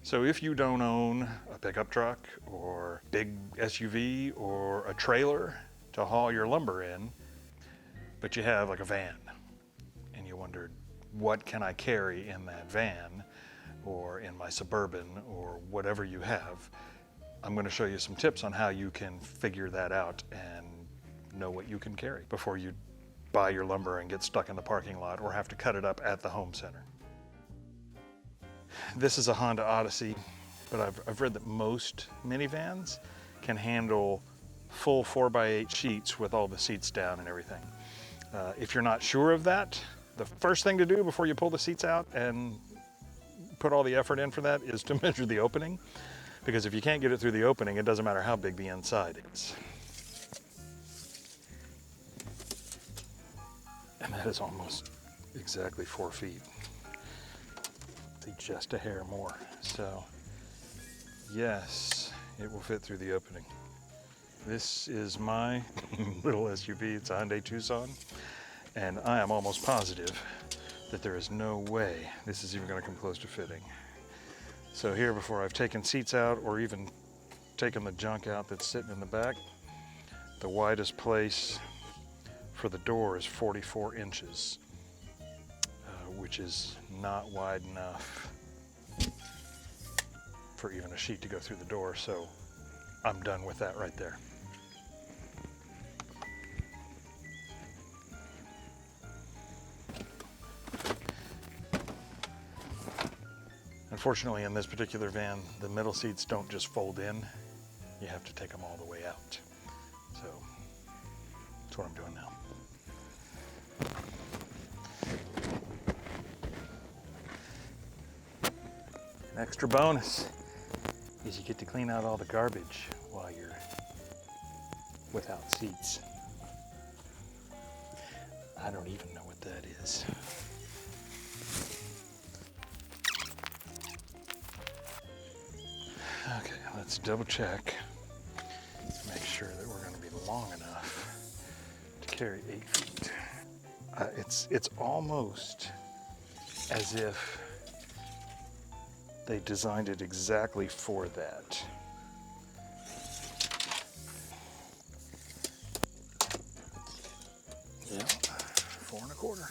So if you don't own a pickup truck or big SUV or a trailer to haul your lumber in, but you have like a van and you wondered, what can I carry in that van or in my Suburban or whatever you have, I'm going to show you some tips on how you can figure that out and know what you can carry before you buy your lumber and get stuck in the parking lot or have to cut it up at the home center. This is a Honda Odyssey, but I've read that most minivans can handle full 4x8 sheets with all the seats down and everything. If you're not sure of that, the first thing to do before you pull the seats out and put all the effort in for that is to measure the opening, because if you can't get it through the opening, it doesn't matter how big the inside is. And that is almost exactly 4 feet. See, just a hair more. So yes, it will fit through the opening. This is my little SUV. It's a Hyundai Tucson, and I am almost positive that there is no way this is even going to come close to fitting. So here, before I've taken seats out or even taken the junk out that's sitting in the back, the widest place for the door is 44 inches, which is not wide enough for even a sheet to go through the door, so I'm done with that right there. Unfortunately, in this particular van, the middle seats don't just fold in. You have to take them all the way out. So that's what I'm doing now. An extra bonus is you get to clean out all the garbage while you're without seats. I don't even know what that is. Okay, let's double check. Make sure that we're going to be long enough to carry 8 feet. It's almost as if they designed it exactly for that. Yeah, 4 1/4.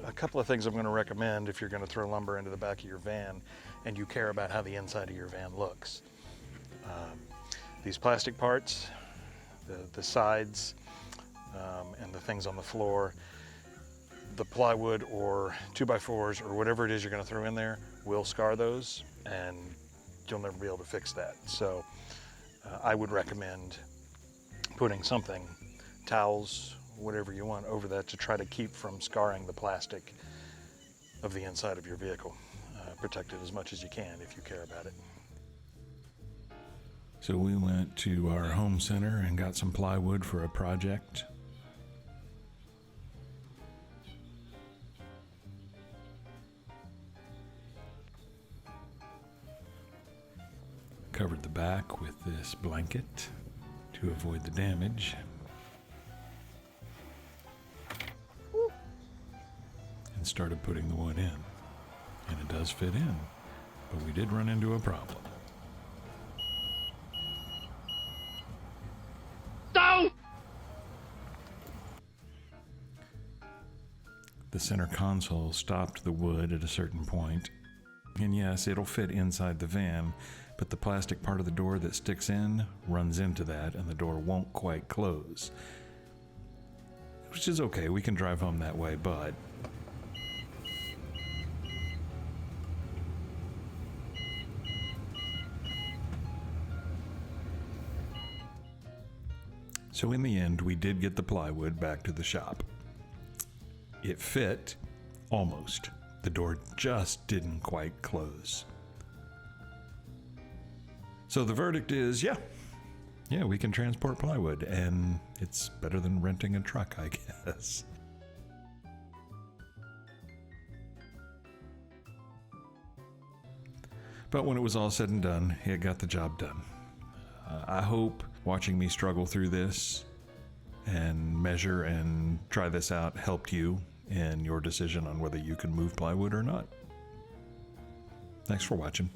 A couple of things I'm going to recommend if you're going to throw lumber into the back of your van and you care about how the inside of your van looks. These plastic parts, the sides, and the things on the floor, the plywood or 2x4s or whatever it is you're going to throw in there will scar those, and you'll never be able to fix that. So I would recommend putting something, towels, whatever you want, over that to try to keep from scarring the plastic of the inside of your vehicle. Protect it as much as you can if you care about it. So we went to our home center and got some plywood for a project. Covered the back with this blanket to avoid the damage. And started putting the wood in. And it does fit in, but we did run into a problem. No! The center console stopped the wood at a certain point. And yes, it'll fit inside the van, but the plastic part of the door that sticks in runs into that and the door won't quite close. Which is okay, we can drive home that way, but so in the end, we did get the plywood back to the shop. It fit, almost. The door just didn't quite close. So the verdict is, yeah, we can transport plywood, and it's better than renting a truck, I guess. But when it was all said and done, it got the job done. I hope watching me struggle through this and measure and try this out helped you in your decision on whether you can move plywood or not. Thanks for watching.